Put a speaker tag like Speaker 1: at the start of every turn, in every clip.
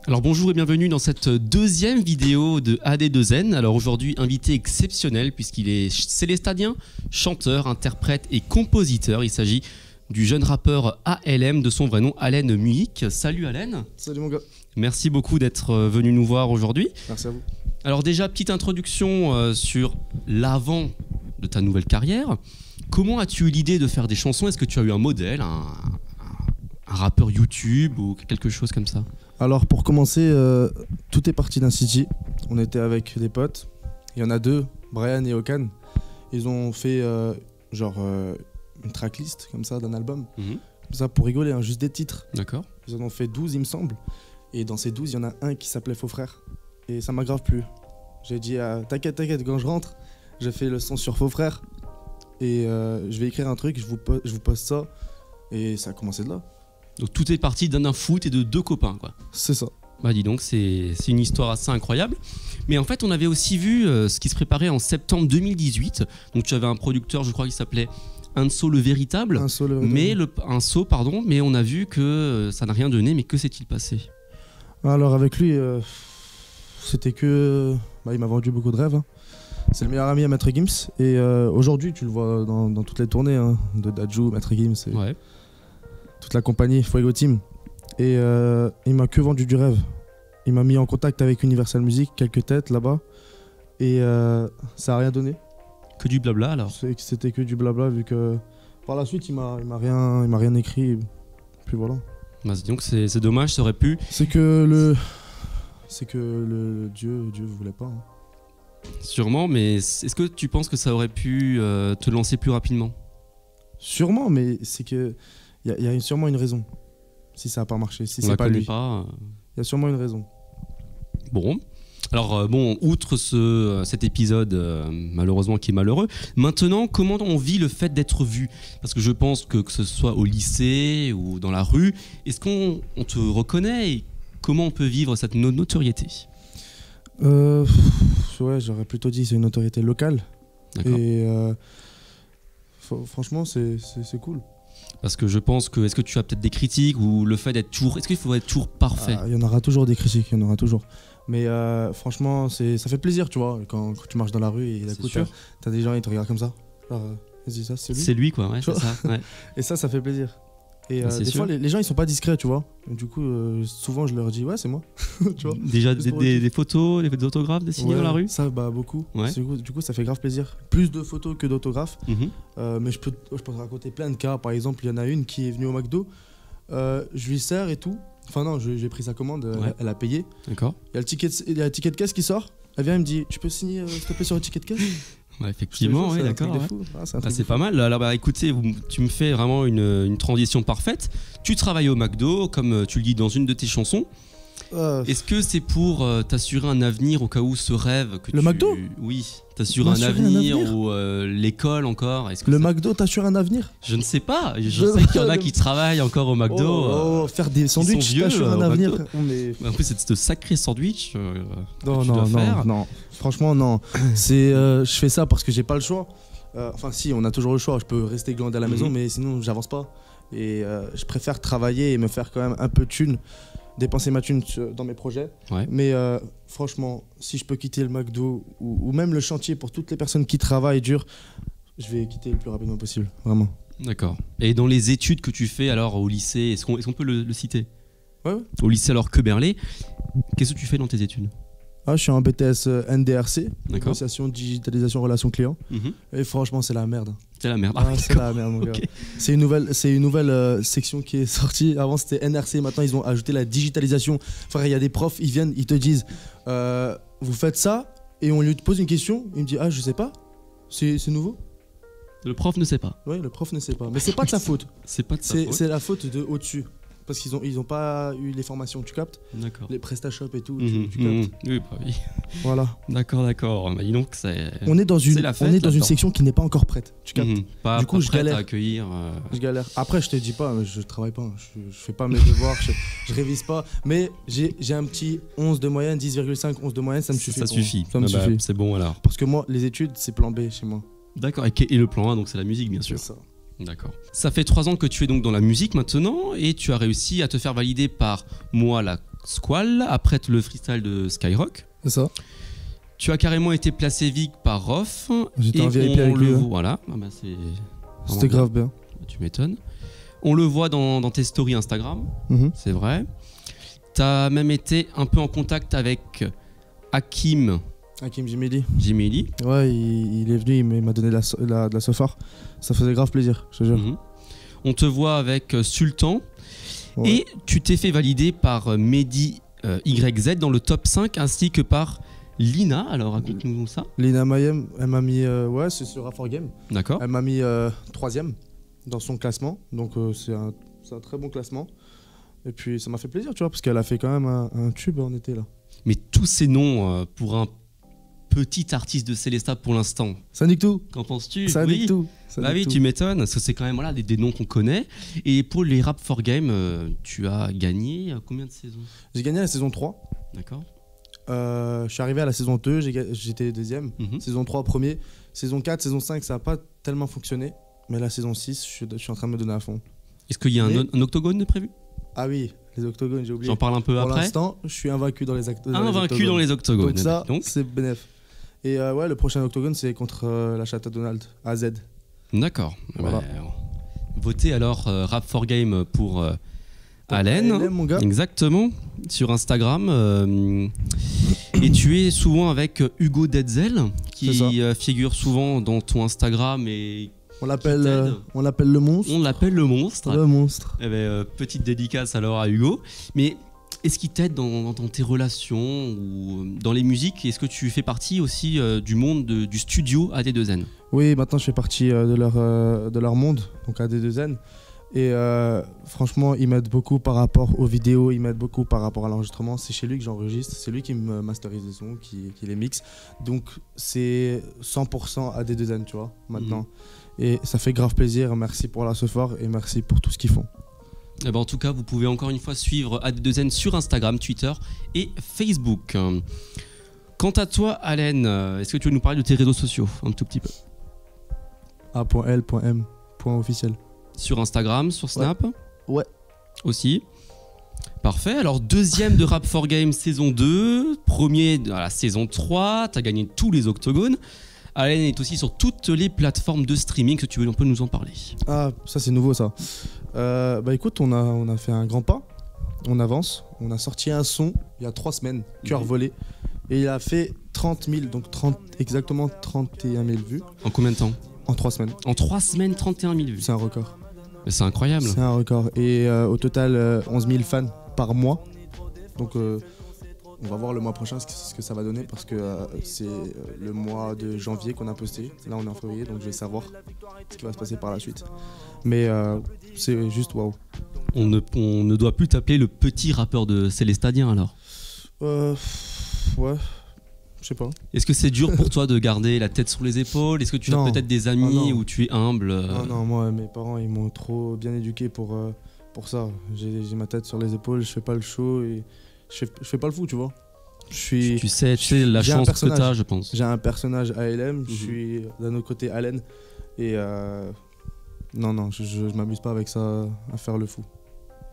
Speaker 1: Alors bonjour et bienvenue dans cette deuxième vidéo de AD2N. Alors aujourd'hui, invité exceptionnel puisqu'il est célestadien, chanteur, interprète et compositeur. Il s'agit du jeune rappeur ALM, de son vrai nom Allen Muik. Salut Allen.
Speaker 2: Salut mon gars.
Speaker 1: Merci beaucoup d'être venu nous voir aujourd'hui.
Speaker 2: Merci à vous.
Speaker 1: Alors déjà, petite introduction sur l'avant de ta nouvelle carrière. Comment as-tu eu l'idée de faire des chansons? Est-ce que tu as eu un modèle, un rappeur YouTube ou quelque chose comme ça?
Speaker 2: Alors pour commencer, tout est parti d'un city. On était avec des potes. Il y en a deux, Brian et Okan. Ils ont fait une tracklist comme ça d'un album. Comme ça pour rigoler, hein, juste des titres.
Speaker 1: D'accord.
Speaker 2: Ils en ont fait 12 il me semble. Et dans ces 12, il y en a un qui s'appelait Faux Frère. Et ça m'a grave plu. J'ai dit t'inquiète, quand je rentre, je fais le son sur Faux Frère. Et je vais écrire un truc, je vous poste ça. Et ça a commencé de là.
Speaker 1: Donc tout est parti d'un foot et de deux copains, quoi.
Speaker 2: C'est ça.
Speaker 1: Bah dis donc, c'est une histoire assez incroyable. Mais en fait, on avait aussi vu ce qui se préparait en septembre 2018. Donc tu avais un producteur, je crois qu'il s'appelait Anso le Véritable.
Speaker 2: Anso le Véritable.
Speaker 1: Mais on a vu que ça n'a rien donné. Mais que s'est-il passé?
Speaker 2: Alors avec lui, c'était que... il m'a vendu beaucoup de rêves. Hein. C'est le meilleur ami à Maître Gims. Et aujourd'hui, tu le vois dans toutes les tournées hein, de Dadju, Maître Gims et toute la compagnie, Fuego Team. Et il m'a que vendu du rêve. Il m'a mis en contact avec Universal Music, quelques têtes là-bas. Et ça n'a rien donné.
Speaker 1: Que du blabla alors?
Speaker 2: C'était que du blabla vu que par la suite il m'a rien écrit. Puis voilà.
Speaker 1: Bah, donc c'est dommage, ça aurait pu.
Speaker 2: C'est que le Dieu voulait pas. Hein.
Speaker 1: Sûrement, mais est-ce que tu penses que ça aurait pu te lancer plus rapidement?
Speaker 2: Sûrement, mais c'est que il y a sûrement une raison. Si ça n'a pas marché, si c'est pas lui. Il y a sûrement une raison.
Speaker 1: Bon. Alors outre cet épisode malheureusement qui est malheureux, maintenant comment on vit le fait d'être vu? Parce que je pense que ce soit au lycée ou dans la rue, est-ce qu'on te reconnaît et comment on peut vivre cette notoriété?
Speaker 2: Ouais, j'aurais plutôt dit c'est une notoriété locale.
Speaker 1: D'accord.
Speaker 2: Et franchement c'est cool.
Speaker 1: Parce que je pense que, est-ce que tu as peut-être des critiques ou le fait d'être toujours... Est-ce qu'il faut être toujours parfait?
Speaker 2: Il y en aura toujours des critiques, il y en aura toujours. Mais franchement, ça fait plaisir, tu vois, quand tu marches dans la rue et d'un coup, t'as des gens qui te regardent comme ça. Vas-y, ça, c'est lui.
Speaker 1: C'est lui, quoi, ouais, c'est ça. Ouais.
Speaker 2: Et ça fait plaisir. Et des fois, les gens, ils sont pas discrets, tu vois. Et du coup, souvent, je leur dis, ouais, c'est moi. Tu vois.
Speaker 1: Déjà, des photos, des autographes, des signés dans la rue?
Speaker 2: Ça, beaucoup.
Speaker 1: Ouais.
Speaker 2: Du coup, ça fait grave plaisir. Plus de photos que d'autographes. Mais je peux te raconter plein de cas. Par exemple, il y en a une qui est venue au McDo. Je lui sers et tout. Enfin non, j'ai pris sa commande, elle a payé.
Speaker 1: D'accord.
Speaker 2: Il y a le ticket de caisse qui sort. Elle vient, elle me dit, tu peux signer s'il te plaît sur le ticket de caisse?
Speaker 1: Ouais, effectivement, ouais, d'accord. C'est pas mal. Alors écoutez, tu me fais vraiment une transition parfaite. Tu travailles au McDo, comme tu le dis dans une de tes chansons. Est-ce que c'est pour t'assurer un avenir au cas où ce rêve que
Speaker 2: McDo?
Speaker 1: Oui, t'assurer un avenir ou l'école encore?
Speaker 2: McDo t'assure un avenir?
Speaker 1: Je ne sais pas. Je sais qu'il y en a qui travaillent encore au McDo.
Speaker 2: Faire des sandwichs t'assure un avenir.
Speaker 1: En plus, c'est ce sacré sandwich.
Speaker 2: Non. Franchement, non. Je fais ça parce que j'ai pas le choix. Enfin, si, on a toujours le choix. Je peux rester glandé à la maison, mais sinon, j'avance pas. Et je préfère travailler et me faire quand même un peu de thune. Dépenser ma thune dans mes projets. Ouais. Mais franchement, si je peux quitter le McDo ou même le chantier pour toutes les personnes qui travaillent dur, je vais quitter le plus rapidement possible, vraiment. D'accord.
Speaker 1: Et dans les études que tu fais alors au lycée, est-ce qu'on peut le citer?
Speaker 2: Ouais.
Speaker 1: Au lycée alors que Berlay, qu'est-ce que tu fais dans tes études?
Speaker 2: Je suis en BTS NDRC, négociation, digitalisation, relations clients. Et franchement, c'est la merde.
Speaker 1: C'est la merde.
Speaker 2: C'est la merde, mon gars. C'est une nouvelle section qui est sortie. Avant, c'était NRC. Maintenant, ils ont ajouté la digitalisation. Frère, il y a des profs, ils viennent, ils te disent vous faites ça, et on lui pose une question. Il me dit je sais pas. C'est nouveau.
Speaker 1: Le prof ne sait pas.
Speaker 2: Oui, le prof ne sait pas. Mais c'est pas de sa faute.
Speaker 1: C'est pas de sa faute.
Speaker 2: C'est la faute de au-dessus. Parce qu'ils ont pas eu les formations, tu captes? D'accord. Les PrestaShop et tout, tu captes?
Speaker 1: Oui.
Speaker 2: Voilà.
Speaker 1: D'accord. Bah, dis donc,
Speaker 2: on est dans une section qui n'est pas encore prête, tu captes?
Speaker 1: Du coup, je galère à accueillir.
Speaker 2: Je galère. Après, je te dis pas, je travaille pas, je fais pas mes devoirs, je révise pas. Mais j'ai un petit 11 de moyenne, 10,5, 11 de moyenne, ça me suffit.
Speaker 1: Ça suffit. C'est bon alors.
Speaker 2: Parce que moi, les études, c'est plan B chez moi.
Speaker 1: D'accord. Et le plan A, donc c'est la musique, bien sûr.
Speaker 2: C'est ça.
Speaker 1: D'accord. Ça fait 3 ans que tu es donc dans la musique maintenant et tu as réussi à te faire valider par moi, la Squall, après le freestyle de Skyrock.
Speaker 2: C'est ça.
Speaker 1: Tu as carrément été placé Vic par Rof.
Speaker 2: J'étais en VIP avec lui.
Speaker 1: Voilà. Ah bah
Speaker 2: c'était grave bien.
Speaker 1: Tu m'étonnes. On le voit dans tes stories Instagram, c'est vrai. Tu as même été un peu en contact avec Hakim
Speaker 2: Jimmy
Speaker 1: Lee.
Speaker 2: Ouais, il est venu, il m'a donné de la sophare. Ça faisait grave plaisir, je te jure.
Speaker 1: On te voit avec Sultan. Ouais. Et tu t'es fait valider par Mehdi YZ dans le top 5 ainsi que par Lina. Alors raconte-nous ça.
Speaker 2: Lina Mayem, elle m'a mis, ouais, c'est sur Rap4Game.
Speaker 1: D'accord.
Speaker 2: Elle m'a mis 3ème dans son classement. Donc c'est un très bon classement. Et puis ça m'a fait plaisir, tu vois, parce qu'elle a fait quand même un tube en été là.
Speaker 1: Mais tous ces noms pour un petit artiste de Célestat pour l'instant.
Speaker 2: Ça nique tout.
Speaker 1: Qu'en penses-tu?
Speaker 2: Ça nique tout.
Speaker 1: Bah oui, tu m'étonnes, parce que c'est quand même voilà, des noms qu'on connaît. Et pour les Rap4Game, tu as gagné combien de saisons?
Speaker 2: J'ai gagné la saison 3.
Speaker 1: D'accord.
Speaker 2: Je suis arrivé à la saison 2, j'étais 2ème. Saison 3, premier. Saison 4, saison 5, ça n'a pas tellement fonctionné. Mais la saison 6, je suis en train de me donner à fond.
Speaker 1: Est-ce qu'il y a un octogone de prévu?
Speaker 2: Ah oui, les octogones, j'ai oublié.
Speaker 1: J'en parle un peu après.
Speaker 2: Pour l'instant, je suis invaincu dans les octogones.
Speaker 1: Invaincu dans les octogones.
Speaker 2: Donc c'est bénéf. Et ouais, le prochain octogone, c'est contre la Château Donald, AZ.
Speaker 1: D'accord.
Speaker 2: Voilà.
Speaker 1: Ouais, votez alors Rap4Game pour Allen.
Speaker 2: Mon gars.
Speaker 1: Exactement, sur Instagram. Et tu es souvent avec Hugo Detzel, qui figure souvent dans ton Instagram et...
Speaker 2: On l'appelle le monstre.
Speaker 1: On l'appelle le monstre.
Speaker 2: Le monstre.
Speaker 1: Eh ben, petite dédicace alors à Hugo. Mais est-ce qu'il t'aide dans tes relations ou dans les musiques? Est-ce que tu fais partie aussi du monde du studio AD2N?
Speaker 2: Oui, maintenant je fais partie de leur monde, donc AD2N. Et franchement, il m'aide beaucoup par rapport aux vidéos, il m'aide beaucoup par rapport à l'enregistrement. C'est chez lui que j'enregistre, c'est lui qui me masterise les sons, qui les mixe. Donc c'est 100% AD2N, tu vois, maintenant. Et ça fait grave plaisir. Merci pour la sophore et merci pour tout ce qu'ils font.
Speaker 1: Eh ben en tout cas, vous pouvez encore une fois suivre AD2N sur Instagram, Twitter et Facebook. Quant à toi, Allen, est-ce que tu veux nous parler de tes réseaux sociaux un tout petit peu?
Speaker 2: A.L.M.officiel.
Speaker 1: Sur Instagram, sur Snap?
Speaker 2: Ouais.
Speaker 1: Aussi. Parfait. Alors, deuxième de Rap4Game saison 2, premier de la saison 3, tu as gagné tous les octogones. Allen est aussi sur toutes les plateformes de streaming. Que tu veux un peu nous en parler? Ah,
Speaker 2: ça c'est nouveau ça. Bah écoute, on a fait un grand pas. On avance. On a sorti un son il y a 3 semaines, Cœur volé. Et il a fait 30 000, donc exactement 31 000 vues.
Speaker 1: En combien de temps?
Speaker 2: En 3 semaines.
Speaker 1: En 3 semaines, 31 000 vues.
Speaker 2: C'est un record.
Speaker 1: Mais c'est incroyable.
Speaker 2: C'est un record. Et au total, 11 000 fans par mois. Donc on va voir le mois prochain ce que ça va donner parce que c'est le mois de janvier qu'on a posté. Là on est en février, donc je vais savoir ce qui va se passer par la suite. Mais c'est juste waouh.
Speaker 1: On ne doit plus t'appeler le petit rappeur de Célestadien alors?
Speaker 2: Ouais, je sais pas.
Speaker 1: Est-ce que c'est dur pour toi de garder la tête sur les épaules? Est-ce que tu as peut-être des amis où tu es humble?
Speaker 2: Non, moi mes parents ils m'ont trop bien éduqué pour ça. J'ai ma tête sur les épaules, je fais pas le show et je fais pas le fou, tu vois.
Speaker 1: Tu sais la chance que tu as, je pense.
Speaker 2: J'ai un personnage ALM, je suis d'un autre côté Allen. Et non, je m'amuse pas avec ça à faire le fou.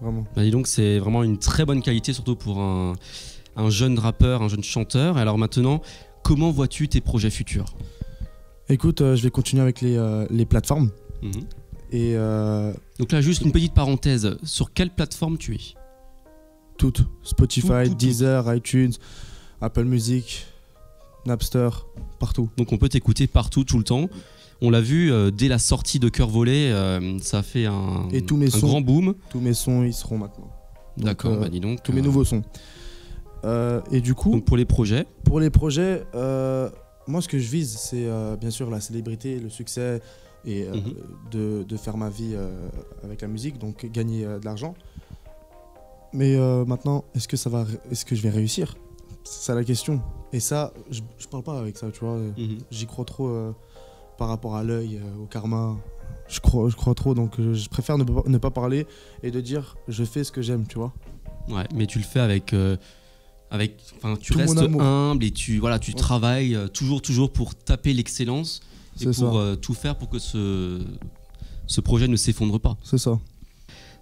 Speaker 2: Vraiment.
Speaker 1: Bah, dis donc, c'est vraiment une très bonne qualité, surtout pour un jeune rappeur, un jeune chanteur. Alors maintenant, comment vois-tu tes projets futurs?
Speaker 2: Écoute, je vais continuer avec les plateformes. Et
Speaker 1: donc là, juste une petite parenthèse. Sur quelle plateforme tu es?
Speaker 2: Toutes. Spotify, Deezer, iTunes, Apple Music, Napster, partout.
Speaker 1: Donc on peut t'écouter partout, tout le temps. On l'a vu dès la sortie de Cœur volé, ça a fait un grand boom.
Speaker 2: Tous mes sons, ils seront maintenant.
Speaker 1: D'accord, bah dis donc.
Speaker 2: Tous mes nouveaux sons. Et du coup...
Speaker 1: Donc pour les projets?
Speaker 2: Pour les projets, moi ce que je vise, c'est bien sûr la célébrité, le succès et de faire ma vie avec la musique, donc gagner de l'argent. Mais maintenant, est-ce que je vais réussir? C'est ça la question. Et ça, je parle pas avec ça, tu vois. J'y crois trop par rapport à l'œil, au karma. Je crois trop, donc je préfère ne pas parler et de dire je fais ce que j'aime, tu vois.
Speaker 1: Ouais, mais tu le fais avec tu
Speaker 2: tout
Speaker 1: restes humble et tu travailles toujours pour taper l'excellence et pour tout faire pour que ce projet ne s'effondre pas.
Speaker 2: C'est ça.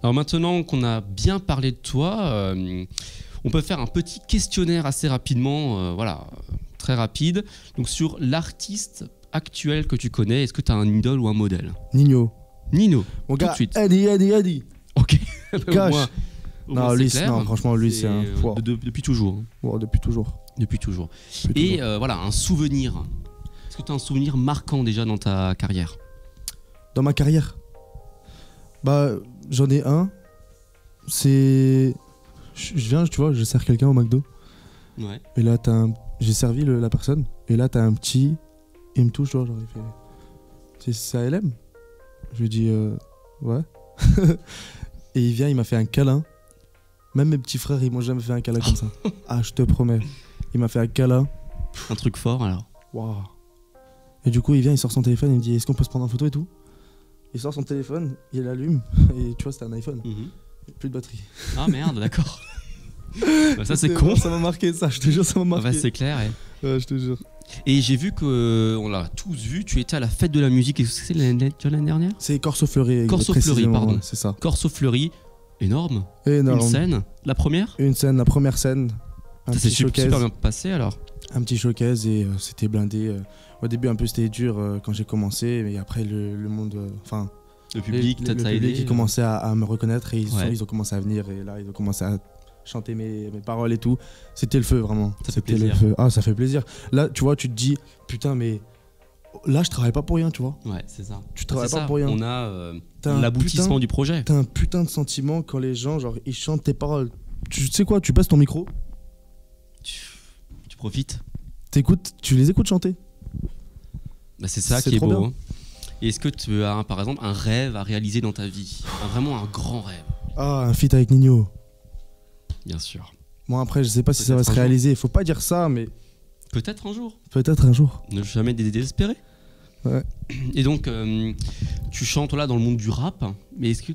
Speaker 1: Alors maintenant qu'on a bien parlé de toi, On peut faire un petit questionnaire assez rapidement, voilà, très rapide. Donc sur l'artiste actuel que tu connais, est-ce que tu as un idole ou un modèle?
Speaker 2: Nino.
Speaker 1: Nino,
Speaker 2: Mon
Speaker 1: tout
Speaker 2: gars,
Speaker 1: de suite.
Speaker 2: Eddie.
Speaker 1: Ok.
Speaker 2: Cash.
Speaker 1: Au moins,
Speaker 2: Non, lui,
Speaker 1: c'est clair.
Speaker 2: non, franchement, lui, c'est un. Wow.
Speaker 1: Depuis toujours.
Speaker 2: Wow, depuis toujours.
Speaker 1: Depuis toujours.
Speaker 2: Depuis
Speaker 1: Et
Speaker 2: toujours.
Speaker 1: voilà, un souvenir. Est-ce que tu as un souvenir marquant déjà dans ta carrière?
Speaker 2: Dans ma carrière, bah, j'en ai un. C'est. Je viens, tu vois, je sers quelqu'un au McDo.
Speaker 1: Ouais.
Speaker 2: Et là, j'ai servi la personne. Et là, t'as un petit. Il me touche, genre, il fait. C'est ALM? Je lui dis, ouais. Et il vient, il m'a fait un câlin. Même mes petits frères, ils m'ont jamais fait un câlin comme ça. Ah, je te promets. Il m'a fait un câlin.
Speaker 1: Un truc fort alors.
Speaker 2: Waouh. Et du coup, il vient, il sort son téléphone, il me dit, est-ce qu'on peut se prendre en photo et tout? Il sort son téléphone, il l'allume. Et tu vois, c'était un iPhone. Plus de batterie.
Speaker 1: Ah merde, d'accord. Bah, ça c'est con.
Speaker 2: Ça m'a marqué, ça, je te jure, ça m'a marqué.
Speaker 1: Bah, c'est clair.
Speaker 2: Ouais, je te jure.
Speaker 1: Et j'ai vu que, on l'a tous vu, tu étais à la fête de la musique. Est-ce que c'est l'année dernière?
Speaker 2: C'est Corso Fleury.
Speaker 1: Corso Fleury, pardon.
Speaker 2: Ouais, c'est ça.
Speaker 1: Corso Fleury, énorme.
Speaker 2: Énorme.
Speaker 1: Une scène, la première.
Speaker 2: Une scène, la première scène.
Speaker 1: Ça s'est super bien passé alors.
Speaker 2: Un petit showcase et c'était blindé. Au début, un peu, c'était dur quand j'ai commencé, mais après, le monde. Enfin.
Speaker 1: Le public,
Speaker 2: le public, ils commençaient à me reconnaître et ils ont commencé à venir. Et là, ils ont commencé à chanter mes paroles et tout. C'était le feu, vraiment.
Speaker 1: C'était
Speaker 2: le feu. Ah, ça fait plaisir. Là, tu vois, tu te dis, putain, mais là, je travaille pas pour rien, tu vois.
Speaker 1: Ouais, c'est ça.
Speaker 2: Tu travailles pas pour rien.
Speaker 1: On a l'aboutissement du projet.
Speaker 2: T'as un putain de sentiment quand les gens, genre, ils chantent tes paroles. Tu sais quoi, tu passes ton micro.
Speaker 1: Tu profites.
Speaker 2: Tu les écoutes chanter.
Speaker 1: Bah, c'est ça qui est beau. Hein. Est-ce que tu as, par exemple, un rêve à réaliser dans ta vie? Vraiment un grand rêve?
Speaker 2: Ah, un feat avec Nino.
Speaker 1: Bien sûr.
Speaker 2: Bon, après, je sais pas si ça va se réaliser. Faut pas dire ça, mais.
Speaker 1: Peut-être un jour.
Speaker 2: Peut-être un jour.
Speaker 1: Ne jamais désespérer.
Speaker 2: Ouais.
Speaker 1: Et donc, tu chantes là dans le monde du rap. Mais est-ce que.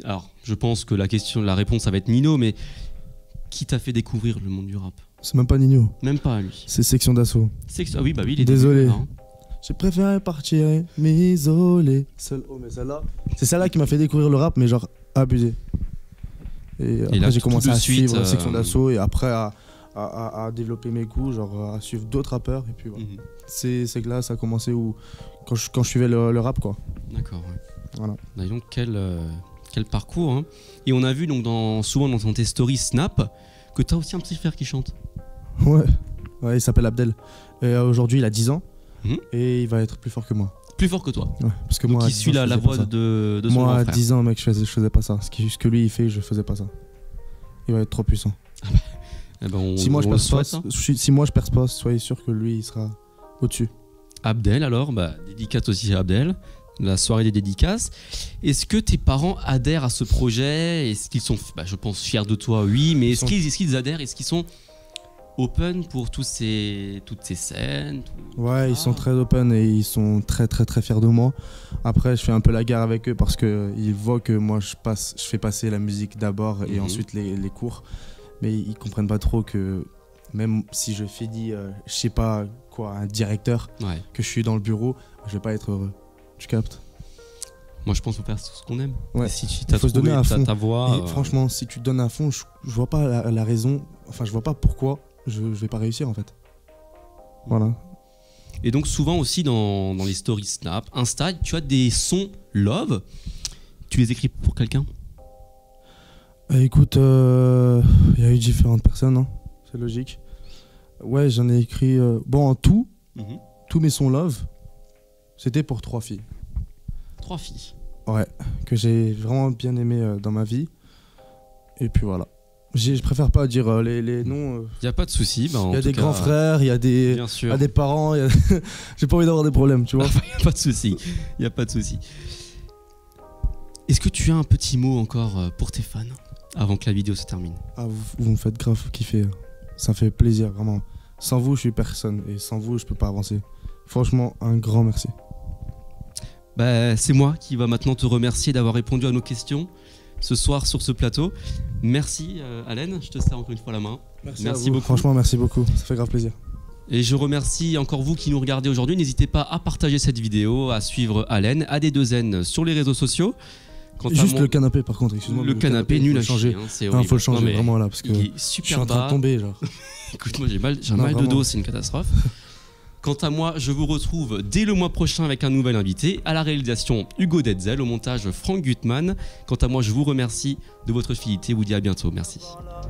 Speaker 1: Alors, je pense que la réponse, ça va être Nino, mais qui t'a fait découvrir le monde du rap?
Speaker 2: C'est même pas Nino.
Speaker 1: Même pas lui.
Speaker 2: C'est Section d'Assaut.
Speaker 1: Ah oui, bah oui, il est
Speaker 2: désolé.
Speaker 1: Début, hein.
Speaker 2: J'ai préféré partir, m'isoler. Oh, mais celle-là. C'est celle-là qui m'a fait découvrir le rap, mais genre abusé. Et après,
Speaker 1: là,
Speaker 2: j'ai commencé à suivre Section d'Assaut et après à développer mes goûts, genre à suivre d'autres rappeurs. Et puis voilà. C'est que là, ça a commencé quand je suivais le rap, quoi.
Speaker 1: D'accord, ouais.
Speaker 2: Voilà.
Speaker 1: Bah, donc, quel parcours. Hein. Et on a vu donc souvent dans tes stories Snap que t'as aussi un petit frère qui chante.
Speaker 2: Ouais, il s'appelle Abdel. Et aujourd'hui, il a 10 ans. Et il va être plus fort que moi.
Speaker 1: Plus fort que toi?
Speaker 2: Ouais, parce que
Speaker 1: donc
Speaker 2: moi,
Speaker 1: il suit la voix de son
Speaker 2: moi,
Speaker 1: grand
Speaker 2: à
Speaker 1: frère.
Speaker 2: 10 ans, mec, je faisais pas ça. Ce que lui, il fait, je faisais pas ça. Il va être trop puissant.
Speaker 1: Eh ben,
Speaker 2: si moi, je perce pas, soyez sûr que lui, il sera au-dessus.
Speaker 1: Abdel, alors, dédicace aussi à Abdel. La soirée des dédicaces. Est-ce que tes parents adhèrent à ce projet? Est-ce qu'ils sont, je pense, fiers de toi? Oui, mais est-ce qu'ils adhèrent? Est-ce qu'ils sont open pour toutes ces scènes?
Speaker 2: Ouais, ils sont très open et ils sont très très très fiers de moi. Après, je fais un peu la guerre avec eux parce qu'ils voient que moi je fais passer la musique d'abord et ensuite les cours. Mais ils comprennent pas trop que même si je fais je sais pas quoi, un directeur, que je suis dans le bureau, je vais pas être heureux. Tu captes?
Speaker 1: Moi, je pense qu'il faut faire ce qu'on aime.
Speaker 2: Ouais.
Speaker 1: Si tu
Speaker 2: il faut se donner à fond.
Speaker 1: Ta voix,
Speaker 2: et franchement, si tu te donnes à fond, je vois pas la raison. Enfin, je vois pas pourquoi je vais pas réussir en fait. Voilà.
Speaker 1: Et donc souvent aussi dans les stories Snap, Insta, tu as des sons love. Tu les écris pour quelqu'un?
Speaker 2: Écoute, il y a eu différentes personnes, hein. C'est logique. Ouais, j'en ai écrit. En tout, tous mes sons love, c'était pour 3 filles.
Speaker 1: 3 filles.
Speaker 2: Ouais, que j'ai vraiment bien aimé dans ma vie. Et puis voilà. Je préfère pas dire les noms.
Speaker 1: Il n'y a pas de souci.
Speaker 2: Il y a des grands frères, il y a des parents. J'ai pas envie d'avoir des problèmes, tu vois.
Speaker 1: Il n'y a pas de souci. Il n'y a pas de souci. Est-ce que tu as un petit mot encore pour tes fans avant que la vidéo se termine?
Speaker 2: Ah, vous me faites grave kiffer. Ça fait plaisir, vraiment. Sans vous, je suis personne. Et sans vous, je peux pas avancer. Franchement, un grand merci.
Speaker 1: C'est moi qui va maintenant te remercier d'avoir répondu à nos questions ce soir sur ce plateau. Merci Allen, je te serre encore une fois la main.
Speaker 2: Merci beaucoup. Franchement, merci beaucoup, ça fait grave plaisir.
Speaker 1: Et je remercie encore vous qui nous regardez aujourd'hui. N'hésitez pas à partager cette vidéo, à suivre Allen, AD2N sur les réseaux sociaux.
Speaker 2: Juste le canapé, par contre, excuse-moi.
Speaker 1: Le canapé nul à chier.
Speaker 2: C'est horrible. Faut le changer vraiment là, parce que
Speaker 1: il est super
Speaker 2: je suis en train de tomber, genre.
Speaker 1: Écoute, moi j'ai un mal de dos, c'est une catastrophe. Quant à moi, je vous retrouve dès le mois prochain avec un nouvel invité. À la réalisation, Hugo Detzel. Au montage, Franck Gutmann. Quant à moi, je vous remercie de votre fidélité. Vous dis à bientôt. Merci.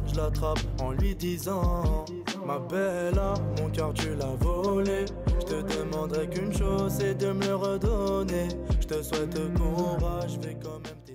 Speaker 3: Je l'attrape en lui disant: ma belle, mon cœur tu l'as volé. Je te demanderai qu'une chose, c'est de me le redonner. Je te souhaite courage, je vais quand même